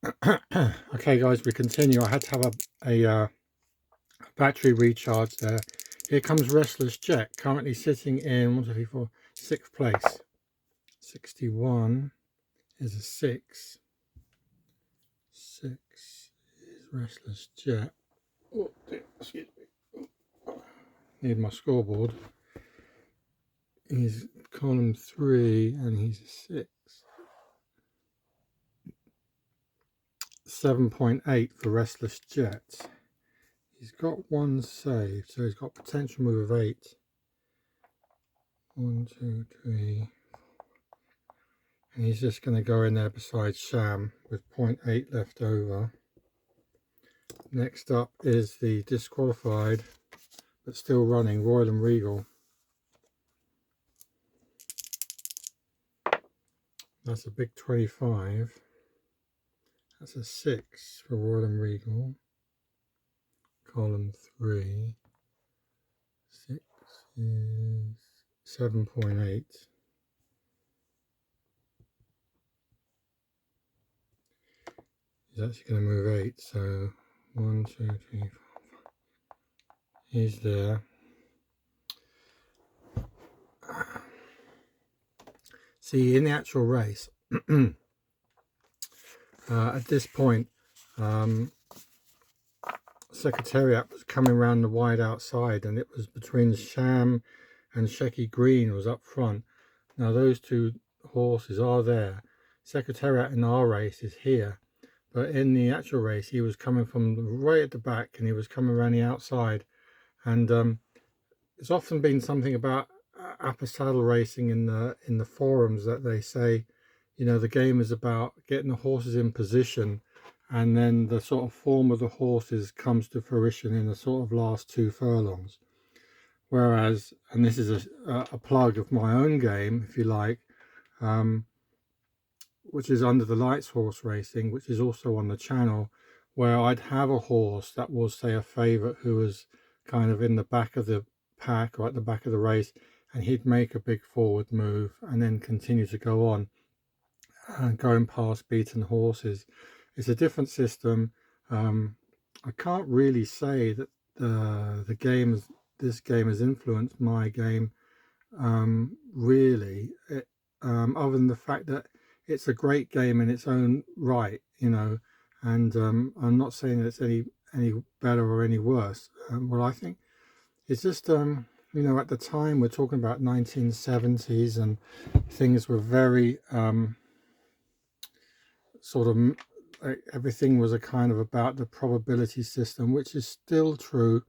Okay guys, we continue. I had to have a battery recharge there. Here comes Restless Jet, currently sitting in 1, 2, 3, 4, 6th place. 61 is a 6. 6 is Restless Jet. Oh dear, excuse me. Oh, need my scoreboard. He's column 3 and he's a 6. 7.8 for Restless Jet. He's got 1 saved, so he's got potential move of 8. 1, 2, 3. And he's just going to go in there beside Sham with 0.8 left over. Next up is the disqualified but still running Royal and Regal. That's a big 25. That's a 6 for Royal and Regal. Column 3. 6 is 7.8. He's actually going to move 8, so 1, 2, 3, 4, 5. He's there. See, in the actual race, at this point, Secretariat was coming around the wide outside, and it was between Sham and Shecky Green was up front. Now those two horses are there. Secretariat in our race is here, but in the actual race he was coming from right at the back and he was coming around the outside. And it's often been something about Apba Saddle Racing in the forums that they say, you know, the game is about getting the horses in position, and then the sort of form of the horses comes to fruition in the sort of last 2 furlongs. Whereas, and this is a plug of my own game, if you like, which is Under the Lights Horse Racing, which is also on the channel, where I'd have a horse that was, say, a favourite who was kind of in the back of the pack or at the back of the race, and he'd make a big forward move and then continue to go on and going past beaten horses. It's a different system. I can't really say that this game has influenced my game really, other than the fact that it's a great game in its own right, you know, and I'm not saying that it's any better or any worse. Well, I think it's just you know, at the time we're talking about 1970s, and things were very sort of everything was a kind of about the probability system, which is still true,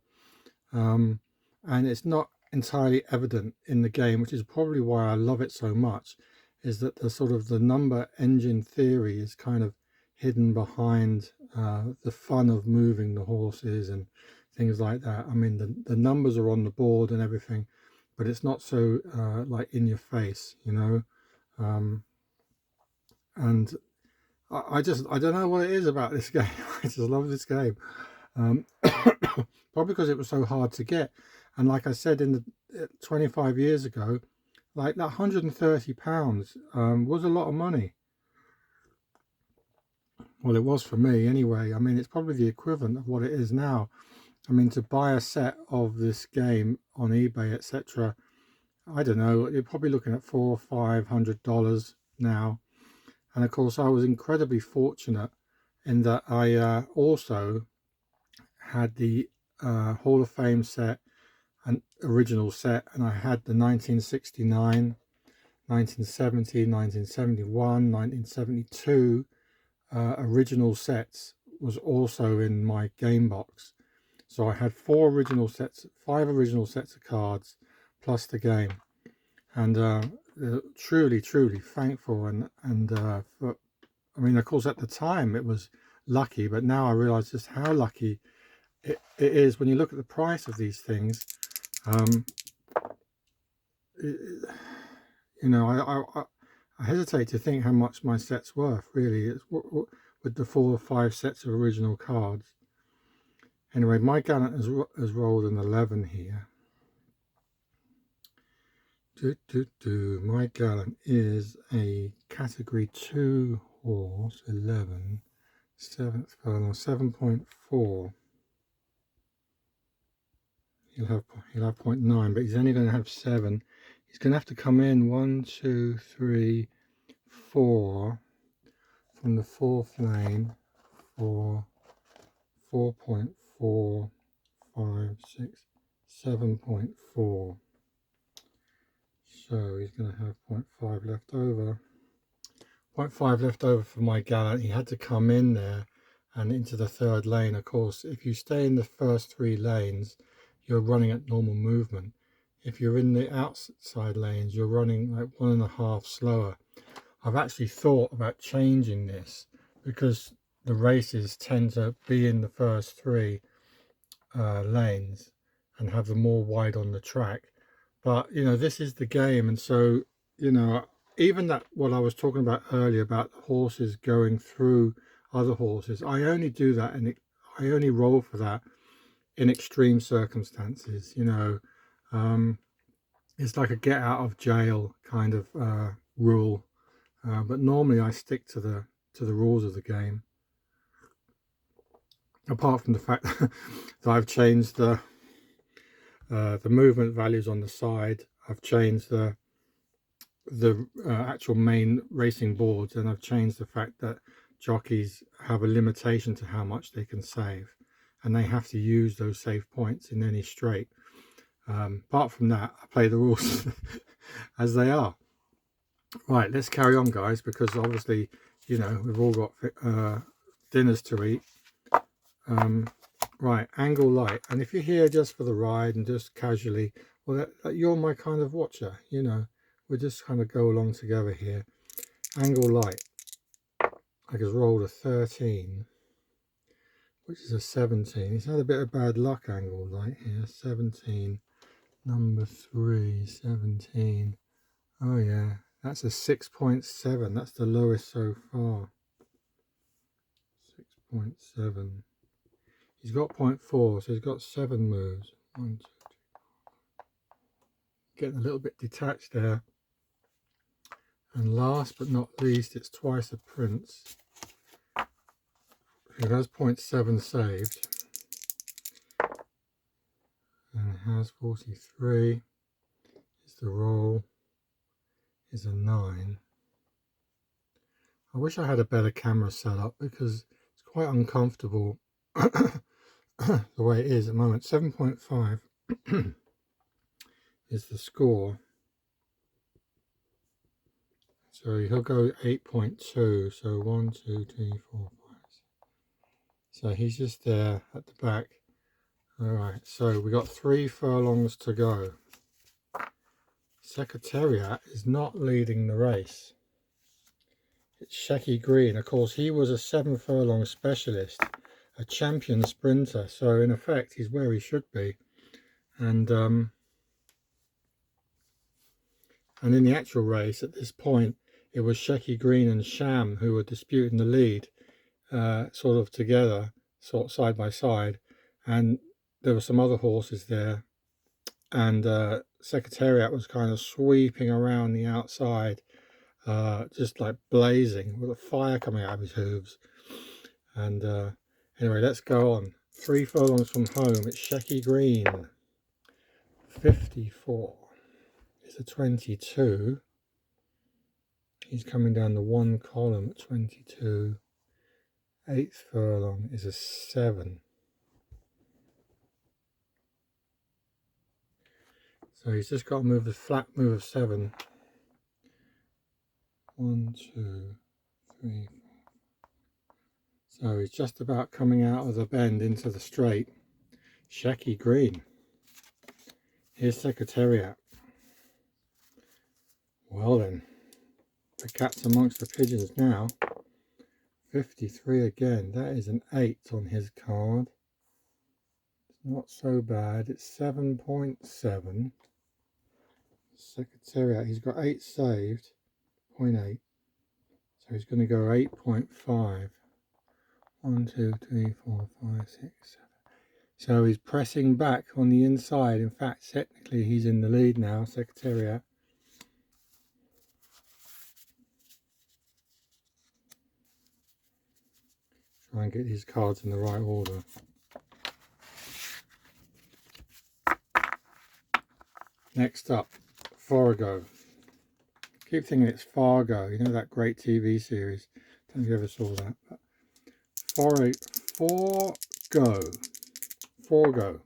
and it's not entirely evident in the game, which is probably why I love it so much, is that the sort of the number engine theory is kind of hidden behind the fun of moving the horses and things like that. I mean, the numbers are on the board and everything, but it's not so like in your face, you know. And I don't know what it is about this game. I just love this game. Probably because it was so hard to get, and like I said, in the 25 years ago, like that £130 was a lot of money. Well, it was for me anyway. I mean, it's probably the equivalent of what it is now. I mean, to buy a set of this game on eBay, etc., I don't know, you're probably looking at $400 or $500 now. And of course, I was incredibly fortunate in that I also had the Hall of Fame set, an original set, and I had the 1969, 1970, 1971, 1972 original sets was also in my game box. So I had 5 original sets of cards plus the game, and truly thankful, and for, I mean, of course at the time it was lucky, but now I realize just how lucky it is when you look at the price of these things. You know, I hesitate to think how much my set's worth, really. It's with the 4 or 5 sets of original cards. Anyway, my gallant has rolled an 11 here. My gallant is a category 2 horse, 11. 7th furlong, 7.4. He'll have 0.9, but he's only going to have 7. He's going to have to come in 1, 2, 3, 4 from the 4th lane for 4.4, 5, 6, 7.4. So he's going to have 0.5 left over. 0.5 left over for my gallant. He had to come in there and into the 3rd lane. Of course, if you stay in the first 3 lanes, you're running at normal movement. If you're in the outside lanes, you're running like 1.5 slower. I've actually thought about changing this because the races tend to be in the first 3 lanes and have them more wide on the track. But you know, this is the game, and so you know, even that what I was talking about earlier about the horses going through other horses, I only do that and I only roll for that in extreme circumstances. You know, it's like a get out of jail kind of rule, but normally I stick to the rules of the game. Apart from the fact that I've changed the movement values on the side, I've changed the actual main racing boards, and I've changed the fact that jockeys have a limitation to how much they can save, and they have to use those save points in any straight. Apart from that, I play the rules as they are. Right, let's carry on, guys, because obviously, you know, we've all got dinners to eat. Right, angle light, and if you're here just for the ride and just casually, well, that you're my kind of watcher, you know. We'll just kind of go along together here. Angle light, I just rolled a 13, which is a 17. He's had a bit of bad luck, angle light here. 17, number 3, 17. Oh yeah, that's a 6.7. That's the lowest so far. 6.7. He's got 0.4, so he's got 7 moves. 1, 2, 3, 4. Getting a little bit detached there. And last but not least, it's Twice a Prince, who has 0.7 saved and has 43. Is the roll, is a 9. I wish I had a better camera set up because it's quite uncomfortable the way it is at the moment. 7.5 is the score. So he'll go 8.2. So 1, 2, 3, 4, 5. So he's just there at the back. All right, so we got 3 furlongs to go. Secretariat is not leading the race. It's Shecky Green. Of course, he was a 7 furlong specialist, a champion sprinter. So in effect, he's where he should be. And in the actual race at this point, it was Shecky Green and Sham who were disputing the lead, sort of together, sort of side by side. And there were some other horses there. And Secretariat was kind of sweeping around the outside, just like blazing with a fire coming out of his hooves. And anyway, let's go on. 3 furlongs from home, it's Shecky Green. 54 is a 22. He's coming down the 1 column at 22. 8th furlong is a 7. So he's just got to move the flat move of 7. 1, 2, 3, 4. So he's just about coming out of the bend into the straight. Shecky Green. Here's Secretariat. Well then, the cat's amongst the pigeons now. 53 again. That is an 8 on his card. It's not so bad. It's 7.7. Secretariat, he's got 8 saved. 0.8. So he's going to go 8.5. 1, 2, 3, 4, 5, 6, 7. So he's pressing back on the inside. In fact, technically he's in the lead now, Secretariat. Try and get these cards in the right order. Next up, Fargo. Keep thinking it's Fargo. You know that great TV series? Don't know if you ever saw that. But Fargo.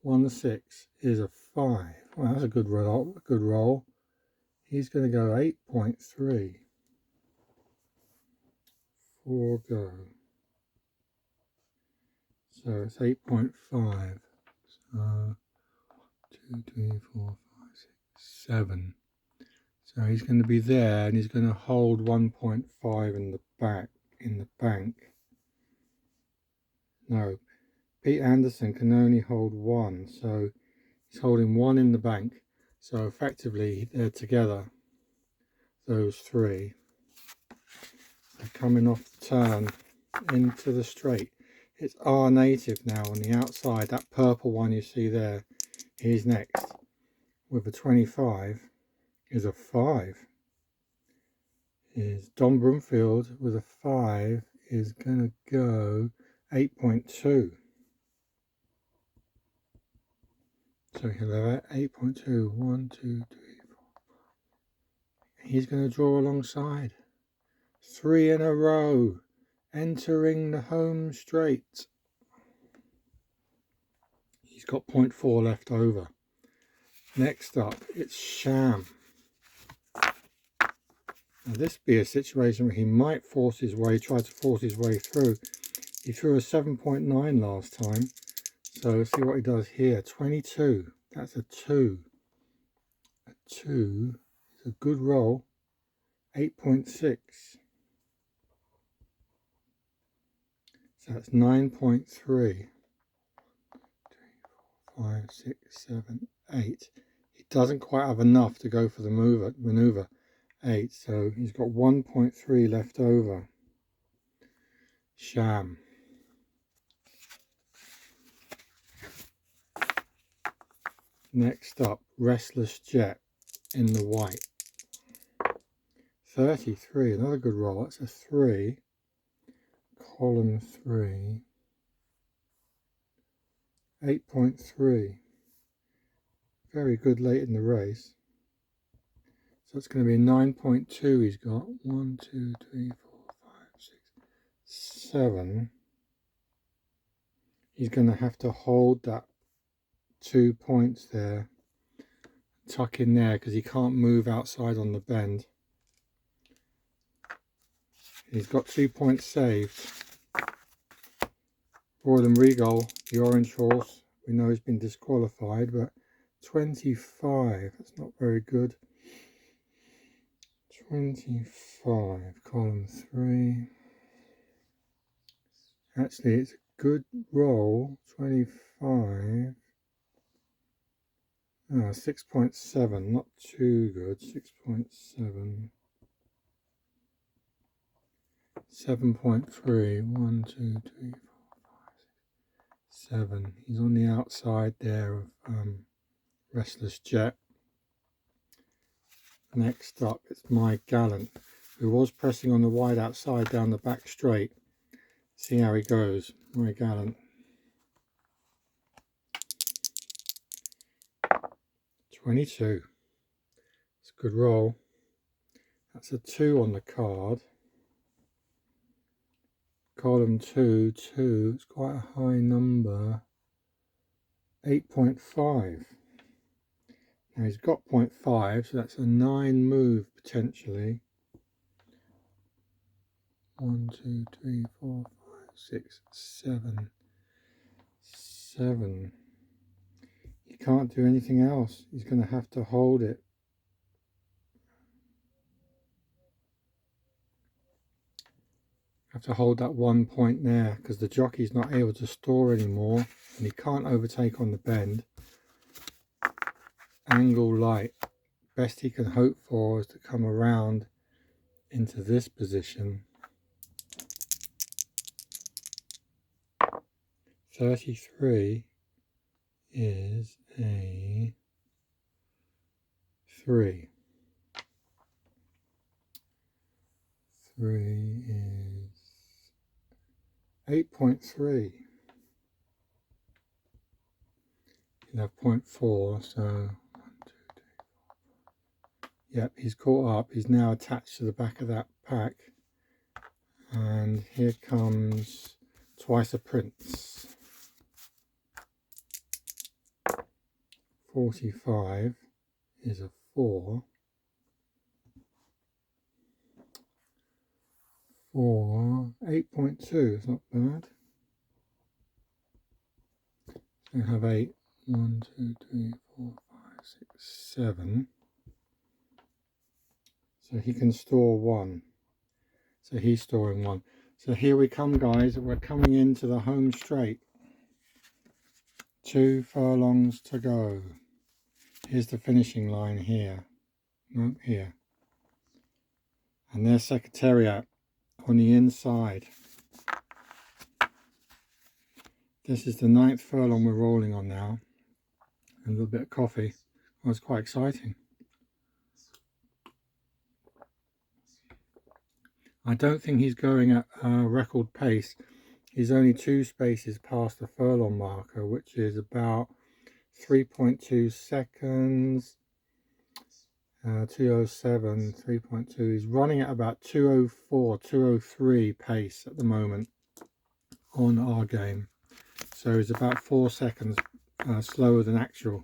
1-6 is a 5. Well, that's a good roll. Good roll. He's going to go 8.3. Fargo. So it's 8.5. So 2, 3, 4, 5, 6, 7. So he's going to be there, and he's going to hold 1.5 in the bank. No, Pete Anderson can only hold 1, so he's holding 1 in the bank. So effectively, they're together. Those 3. They're coming off the turn into the straight. It's our native now on the outside. That purple one you see there, he's next with a 25. Is a 5. Is Don Broomfield with a 5 is going to go 8.2. So he'll have 8.2. 1, 2, 3, 4. He's going to draw alongside. 3 in a row, entering the home straight. He's got 0.4 left over. Next up, it's Sham. Now this be a situation where he might try to force his way through. He threw a 7.9 last time. So let's see what he does here. 22. That's a 2. A 2 is a good roll. 8.6. So that's 9.3. 3, 4, 5, 6, 7, 8. He doesn't quite have enough to go for the maneuver. 8. So he's got 1.3 left over. Sham. Next up, Restless Jet in the white. 33, another good roll. That's a 3. Column 3. 8.3. Very good late in the race. So it's going to be 9.2 he's got. 1, 2, 3, 4, 5, 6, 7. He's going to have to hold that 2 points there. Tuck in there because he can't move outside on the bend. He's got 2 points saved. Royal and Regal, the orange horse, we know he's been disqualified, but 25, that's not very good. 25, column 3. Actually, it's a good roll. 25. 6.7, not too good. 6.7. 7.3. 1, 2, 3, 4, 5, 6, 7. He's on the outside there of Restless Jet. Next up, it's My Gallant, who was pressing on the wide outside down the back straight. See how he goes. My Gallant. 22. It's a good roll. That's a 2 on the card. Column 2, 2. It's quite a high number. 8.5. Now he's got 0.5, so that's a 9 move potentially. 1, 2, 3, 4, 5, 6, 7. 7. He can't do anything else. He's going to have to hold it. Have to hold that 1 point there because the jockey's not able to store anymore and he can't overtake on the bend. Angle light. Best he can hope for is to come around into this position. 33 is a 3. 3 is 8.3. You have 0.4, so 1, 2, 3. Yep, he's caught up. He's now attached to the back of that pack. And here comes Twice a Prince. 45 is a 4. 4, 8.2 is not bad. So we have 8, 1, 2, 3, 4, 5, 6, 7. So he can store 1. So he's storing 1. So here we come, guys. We're coming into the home straight. 2 furlongs to go. Here's the finishing line here. No, here. And there's Secretariat on the inside. This is the 9th furlong we're rolling on now. A little bit of coffee. Well, it's quite exciting. I don't think he's going at record pace. He's only 2 spaces past the furlong marker, which is about 3.2 seconds. 207, 3.2. He's running at about 204, 203 pace at the moment on our game. So he's about 4 seconds slower than actual,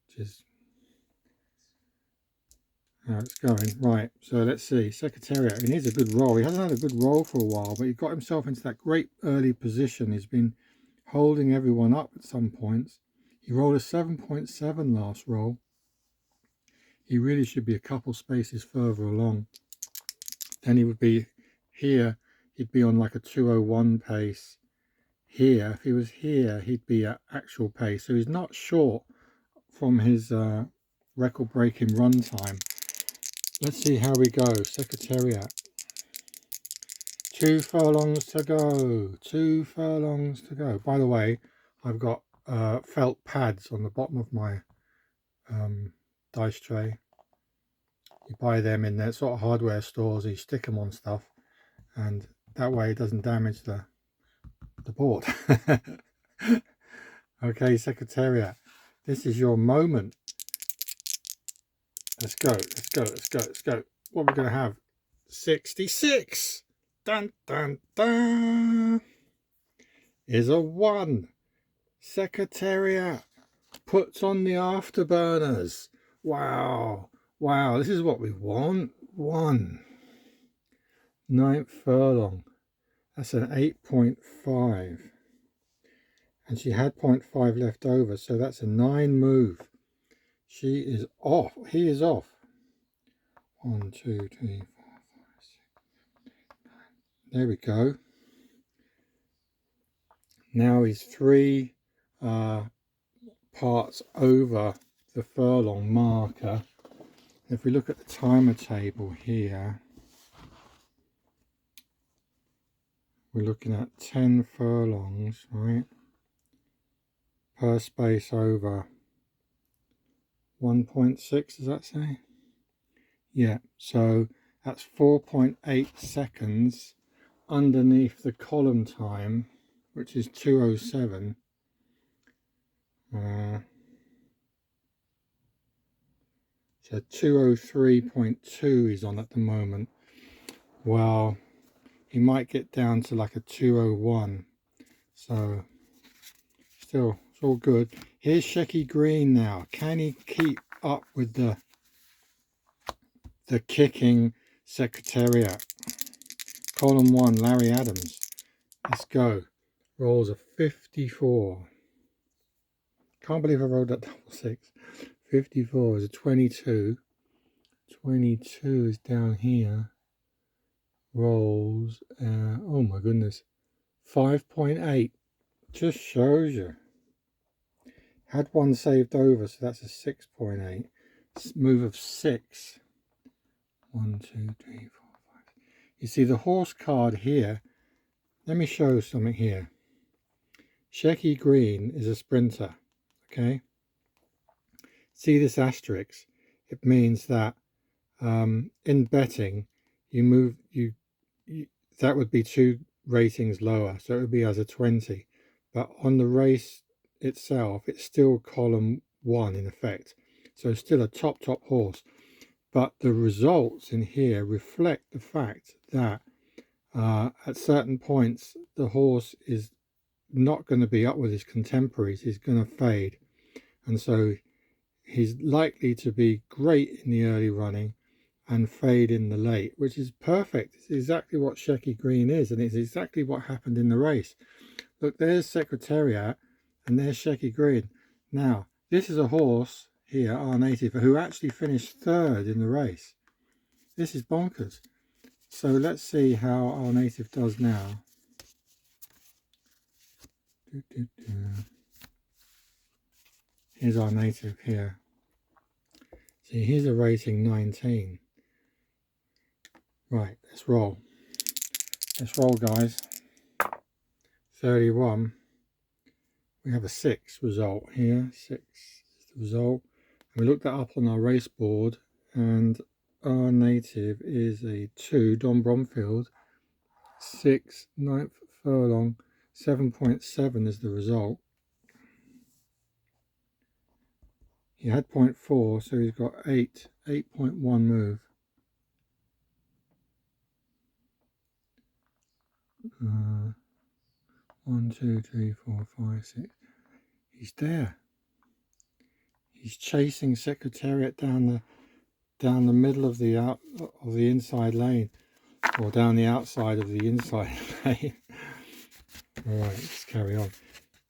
which is how it's going. Right, so let's see. Secretariat, he needs a good roll. He hasn't had a good roll for a while, but he got himself into that great early position. He's been holding everyone up at some points. He rolled a 7.7 last roll. He really should be a couple spaces further along. Then he would be here, he'd be on like a 201 pace. Here, if he was here, he'd be at actual pace. So he's not short from his record-breaking run time. Let's see how we go. Secretariat. 2 furlongs to go. 2 furlongs to go. By the way, I've got felt pads on the bottom of my dice tray. You buy them in their sort of hardware stores. You stick them on stuff, and that way it doesn't damage the board. Okay, Secretariat, this is your moment. Let's go, let's go, let's go, let's go. What we're going to have? 66. Dun dun dun. Is a 1. Secretariat puts on the afterburners. Wow. Wow, this is what we want. 1. 9th furlong. That's an 8.5. And she had 0.5 left over, so that's a 9 move. She is off. He is off. 1, 2, 3, 4, 5, 6, 9. There we go. Now he's 3 parts over the furlong marker. If we look at the timer table here, we're looking at 10 furlongs, right? Per space over 1.6, does that say? Yeah, so that's 4.8 seconds underneath the column time, which is 207. So 203.2 he's on at the moment. Well, he might get down to like a 201. So still, it's all good. Here's Shecky Green now. Can he keep up with the kicking Secretariat? Column 1, Larry Adams. Let's go. Rolls a 54. Can't believe I rolled that double 6. 54 is a 22. 22 is down here. Rolls, oh my goodness, 5.8. Just shows you. Had 1 saved over, so that's a 6.8. Move of 6. 1, 2, 3, 4, 5. You see the horse card here. Let me show something here. Shecky Green is a sprinter. Okay. See this asterisk? It means that in betting, you move that would be 2 ratings lower, so it would be as a 20. But on the race itself, it's still column 1 in effect. So still a top horse. But the results in here reflect the fact that at certain points, the horse is not going to be up with his contemporaries. He's going to fade. And so he's likely to be great in the early running and fade in the late, which is perfect. It's exactly what Shecky Green is, and it's exactly what happened in the race. Look, there's Secretariat and there's Shecky Green. Now, this is a horse here, our native, who actually finished 3rd in the race. This is bonkers. So let's see how our native does now. Here's our native here. See, here's a rating 19. Right, let's roll. Let's roll, guys. 31. We have a 6 result here. 6 is the result. And we looked that up on our race board, and our native is a 2, Don Bromfield. 6, 9th furlong. 7.7 is the result. He had 0.4, so he's got 8.1 move. 1, 2, 3, 4, 5, 6. He's there. He's chasing Secretariat down the middle of the inside lane, or down the outside of the inside lane. All right, let's carry on.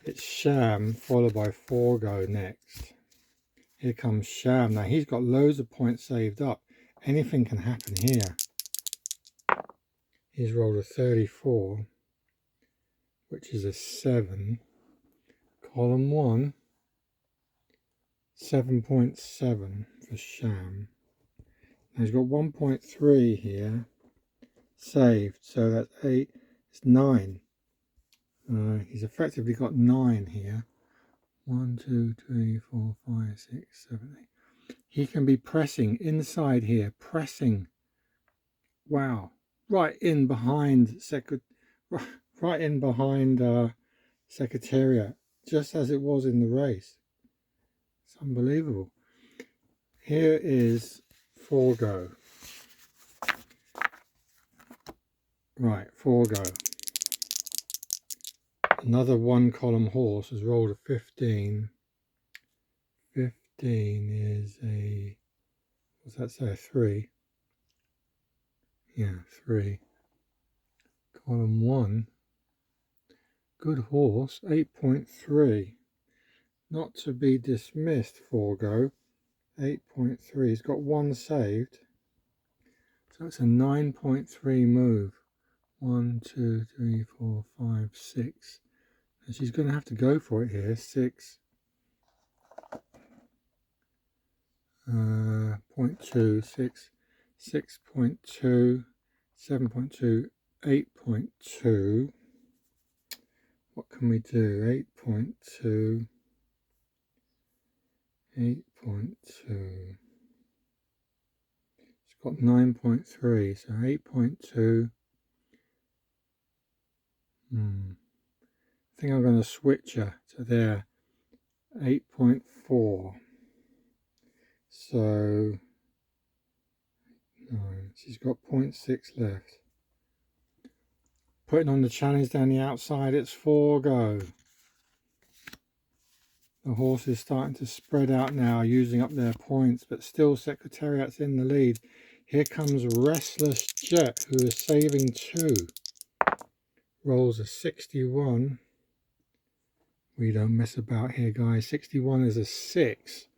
It's Sham followed by Forgo next. Here comes Sham. Now he's got loads of points saved up. Anything can happen here. He's rolled a 34, which is a 7. Column 1, 7.7 for Sham. Now he's got 1.3 here saved, so that's 8. It's 9. He's effectively got 9 here. 1, 2, 3, 4, 5, 6, 7, 8. He can be pressing inside here, pressing. Wow, right in behind Secretariat, just as it was in the race. It's unbelievable. Here is Forgo. Right, Forgo. Another 1 column horse has rolled a 15. 15 is a, what's that say, a 3? Yeah, 3. Column 1. Good horse, 8.3. Not to be dismissed, Forgo. 8.3. He's got 1 saved. So it's a 9.3 move. 1, 2, 3, 4, 5, 6. And she's going to have to go for it here. 6. 0.2, 6, 6.2, 7.2, 8.2. What can we do? 8.2, 8.2. It's got 9.3, so 8.2. I think I'm going to switch her to there. 8.4. So 9. She's got 0.6 left. Putting on the challenge down the outside, it's Forgo. The horse is starting to spread out now, using up their points, but still Secretariat's in the lead. Here comes Restless Jet, who is saving 2. Rolls a 61. We don't mess about here, guys. 61 is a 6.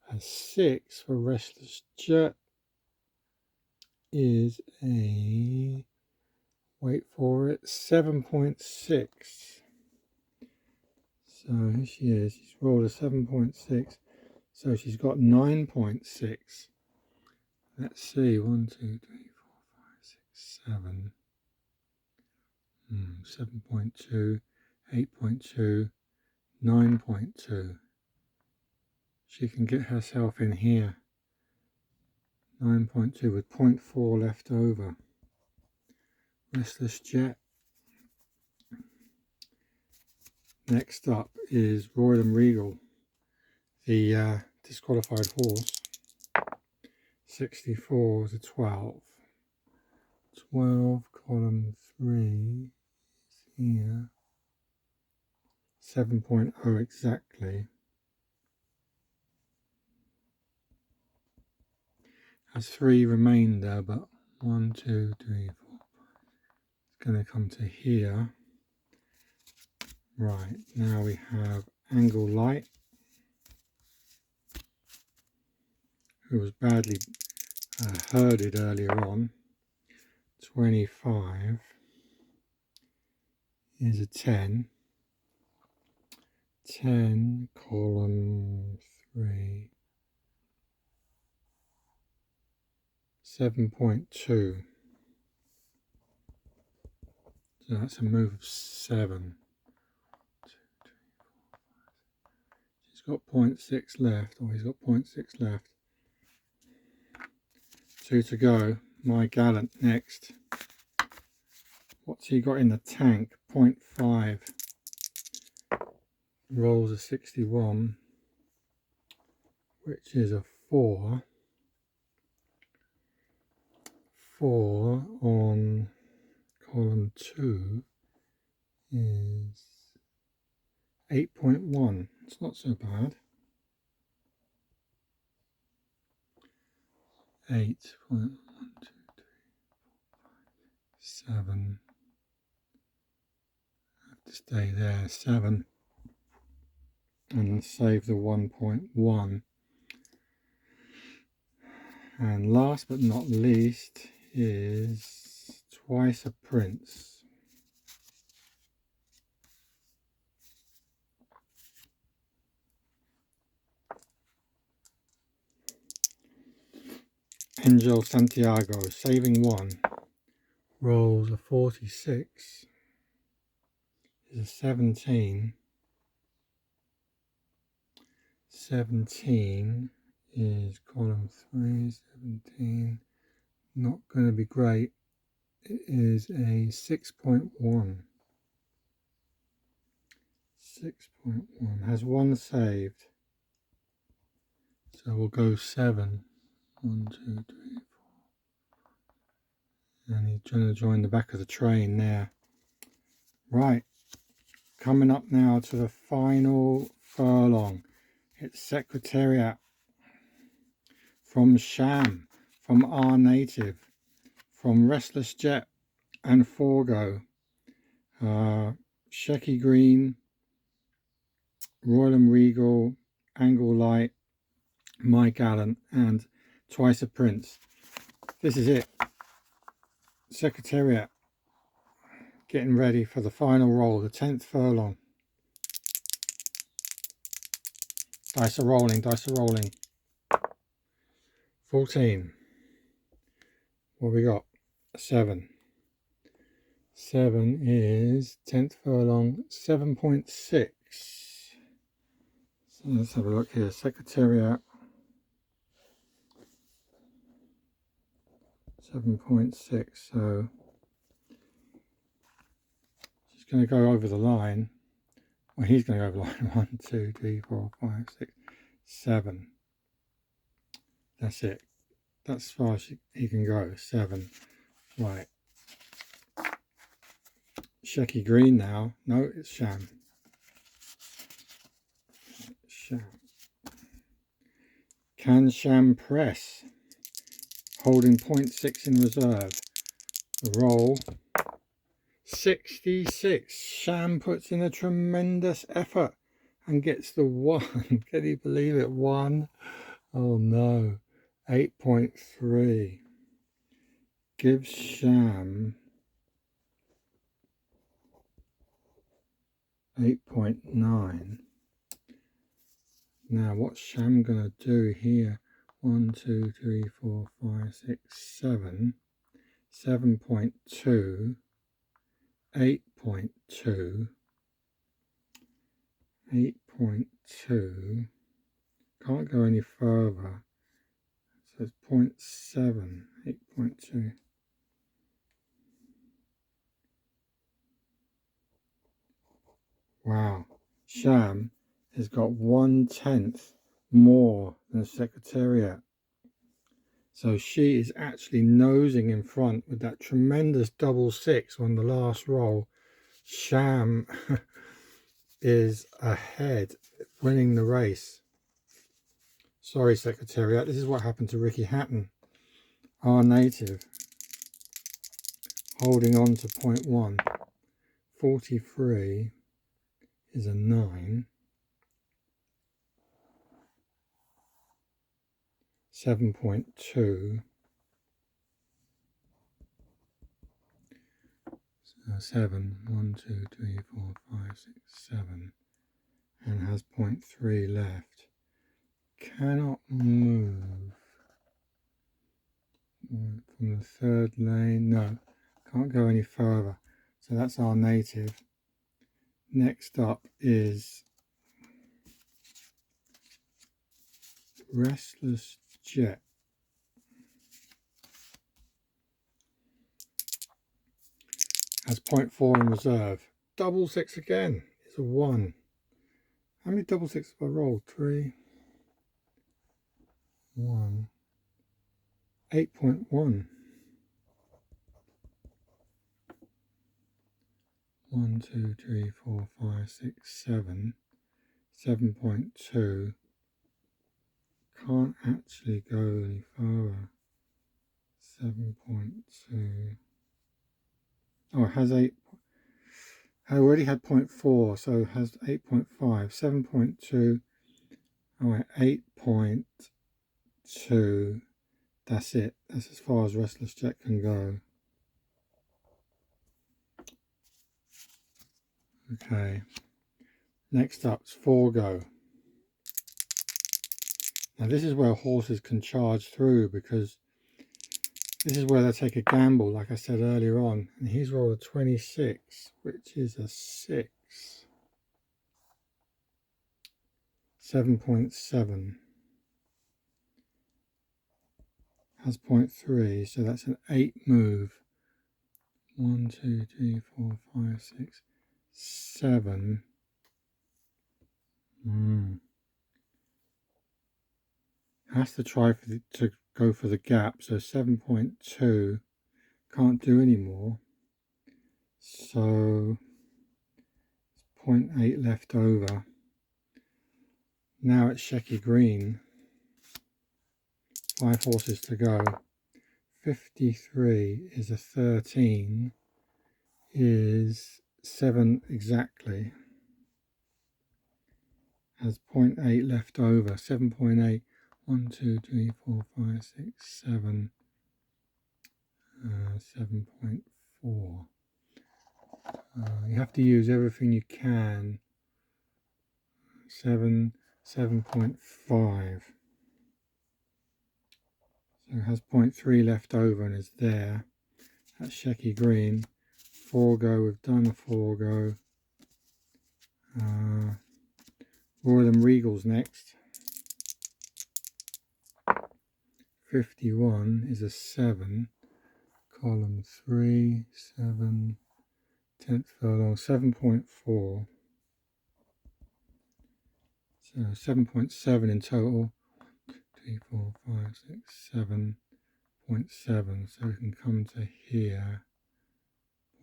A 6 for Restless Jet is a, wait for it, 7.6. So here she is. She's rolled a 7.6. So she's got 9.6. Let's see. 1, 2, 3, 4, 5, 6, 7. 7.2, 8.2, 9.2. She can get herself in here. 9.2 with 0.4 left over. Restless Jet Next up is Royal and Regal, the disqualified horse. 64 to 12. 12, column 3 is here. 7.0 exactly. Has 3 remainder, but 1, 2, 3, 4. It's going to come to here. Right, now we have Angle Light, who was badly herded earlier on. 25 is a 10. 10, column 3. 7.2. So that's a move of 7. He's got 0.6 left, or he's got 0.6 left. 2 to go. My Gallant next. What's he got in the tank? 0.5. Rolls a 61, which is a 4. 4 on column 2 is 8.1. It's not so bad. 8. 1, 2, 3, 7. Have to stay there. 7. And save the 1.1. And last but not least is Twice a Prince. Angel Santiago, saving 1. Rolls a 46. Is a 17. 17 is column 3. 17. Not going to be great. It is a 6.1. 6.1. Has 1 saved. So we'll go 7. 1, 2, 3, 4. And he's trying to join the back of the train there. Right. Coming up now to the final furlong. It's Secretariat. From Sham. From Our Native. From Restless Jet and Forgo. Shecky Green. Royal and Regal. Angle Light. My Gallant and Twice a Prince. This is it. Secretariat getting ready for the final roll, the 10th furlong. Dice are rolling, dice are rolling. 14. What we got? 7. 7 is 10th furlong, 7.6. So let's have a look here. Secretariat. 7.6. So she's going to go over the line. Well, he's going to go over the line. 1, 2, 3, 4, 5, 6, 7. That's it. That's as far as he can go. 7. Right. Shecky Green now. No, it's Sham. Sham. Can Sham press? Holding 0.6 in reserve. The roll. 66. Sham puts in a tremendous effort and gets the 1. Can you believe it? 1. Oh no. 8.3. Gives Sham 8.9. Now what's Sham gonna do here? 1, 2, 3, 4, 5, 6, 7. 7.2. 8.2. 8.2. Can't go any further. So it's 0.7. 8.2. Wow. Sham has got 1/10 more than Secretariat. So she is actually nosing in front with that tremendous double six on the last roll. Sham is ahead, winning the race. Sorry, Secretariat. This is what happened to Ricky Hatton, our native, holding on to 0.1. 43 is a 9. 7.2. 7. 1, 2, 3, 4, 5, 6, 7. And has 0.3 left. Cannot move from the third lane. No, can't go any further. So that's our native. Next up is Restless Jet. Has 0.4 in reserve. Double six again. It's a 1. How many double sixes have I rolled? 3. 1. 8.1. 1, 2, 3, 4, 5, 6, 7. 7.2. Can't actually go any further. 7.2. Oh, it has 8. I already had 0.4, so it has 8.5. 7.2. Oh, 8.2. That's it. That's as far as Restless Jet can go. Okay. Next up is Forgo. Now this is where horses can charge through, because this is where they take a gamble, like I said earlier on. And he's rolled a 26, which is a 6. 7.7. Has 0.3, so that's an 8 move. 1, 2, 3, 4, 5, 6, 7. Has to try to go for the gap, so 7.2. Can't do any more. So 0.8 left over. Now it's Shecky Green. 5 horses to go. 53 is a 13. Is 7 exactly. Has 0.8 left over. 7.8. 1, 2, 3, 4, 5, 6, 7. 7.4. You have to use everything you can. 7.5. So it has 0.3 left over and is there. That's Shecky Green. Forgo, we've done a Forgo. Royal and Regal's next. 51 is a 7. Column 3, 7. 10th furlong, 7.4. So 7.7 in total. 3, 4, 5, 6, 7.7. So we can come to here.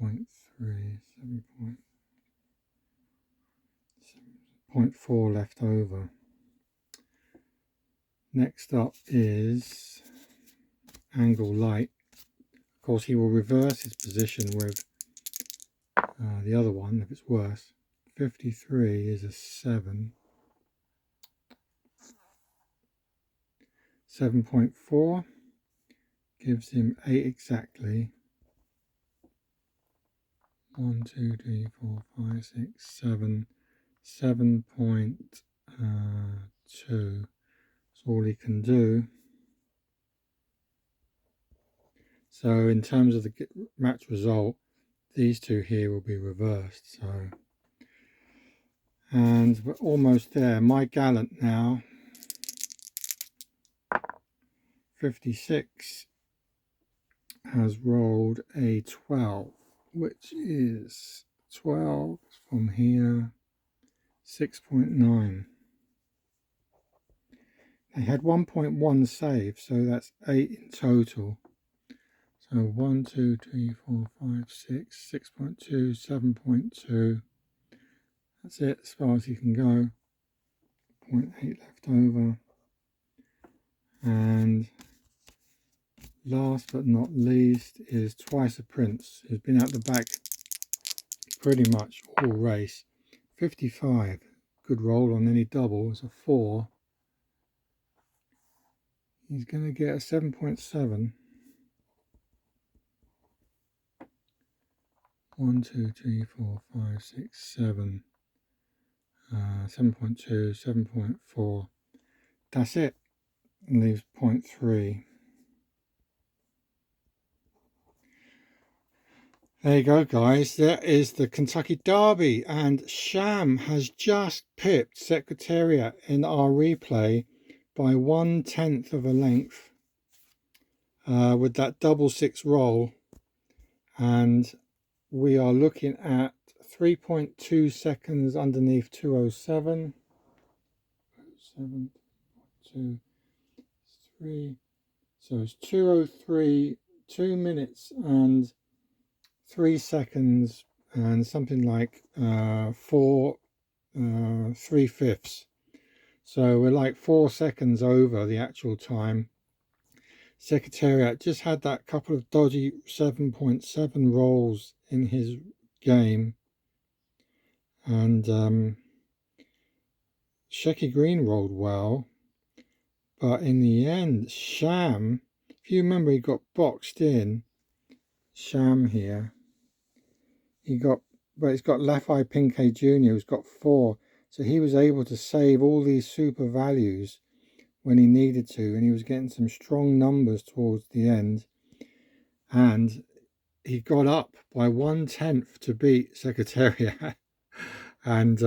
0.3, 0.4 left over. Next up is Angle Light. Of course, he will reverse his position with the other one if it's worse. 53 is a 7. 7.4 gives him 8 exactly. 1, 2, 3, 4, 5, 6, 7. 7.2. That's all he can do. So in terms of the match result, these two here will be reversed. So, and we're almost there. My Gallant now. 56 has rolled a 12, which is 12 from here, 6.9. They had 1.1 save, so that's 8 in total. So 1, 2, 3, 4, 5, 6, 6.2, 7.2. That's it as far as you can go. 0.8 left over. And last but not least is Twice a Prince, who's been at the back pretty much all race. 55. Good roll on any double. It's a 4. He's going to get a 7.7. 1, 2, 3, 4, 5, 6, 7. 7.2, 7.4. That's it. And leaves 0.3. There you go, guys. There is the Kentucky Derby, and Sham has just pipped Secretariat in our replay by 1/10 of a length with that double 6 roll, and we are looking at 3.2 seconds underneath 207. 7, 2, 3. So it's 203, 2 minutes and 3 seconds and something like 3/5. So we're like 4 seconds over the actual time. Secretariat just had that couple of dodgy 7.7 rolls in his game, and Shecky Green rolled well, but in the end Sham, if you remember, he got boxed in. Sham here, he's got Lafay Pinkay Jr. who's got 4, so he was able to save all these super values when he needed to, and he was getting some strong numbers towards the end, and he got up by 1/10 to beat Secretariat. and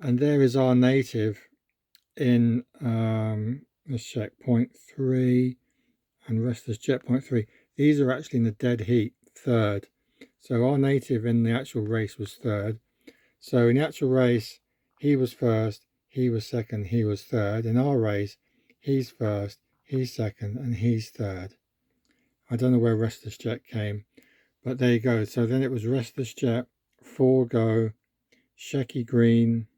there is our native in let's check, 0.3, and Restless Jet 0.3. These are actually in the dead heat, 3rd. So our native in the actual race was 3rd. So in the actual race, he was 1st, he was 2nd, he was 3rd. In our race, he's 1st, he's 2nd, and he's 3rd. I don't know where Restless Jet came, but there you go. So then it was Restless Jet, 4 Go, Shecky Green.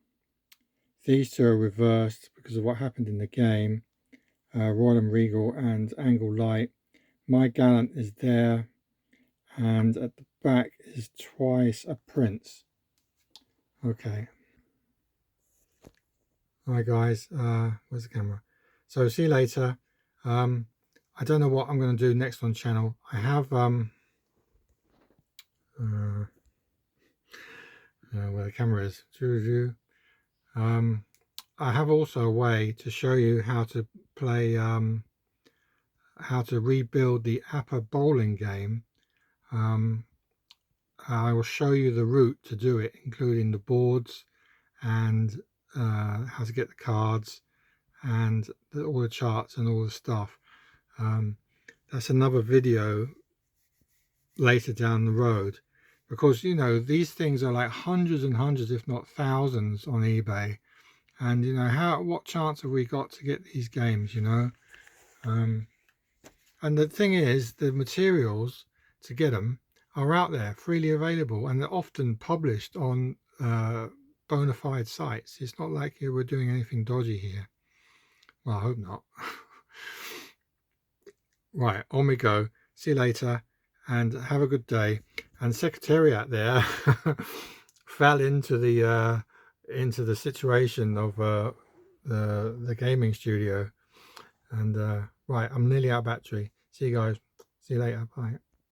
These two are reversed because of what happened in the game. Royal and Regal and Angle Light. My Gallant is there, and at the back is Twice a Prince. Okay. Hi guys, where's the camera? So see you later. I don't know what I'm going to do next on channel. I have where the camera is. I have also a way to show you how to play, how to rebuild the Apba bowling game. I will show you the route to do it, including the boards and how to get the cards and all the charts and all the stuff. That's another video later down the road, because you know these things are like hundreds and hundreds, if not thousands, on eBay, and you know what chance have we got to get these games, you know? And the thing is, the materials to get them are out there, freely available, and they're often published on bona fide sites. It's not like we're doing anything dodgy here. Well, I hope not. Right, on we go. See you later, and have a good day. And Secretariat there fell into the situation of the gaming studio. And right, I'm nearly out of battery. See you guys. See you later. Bye.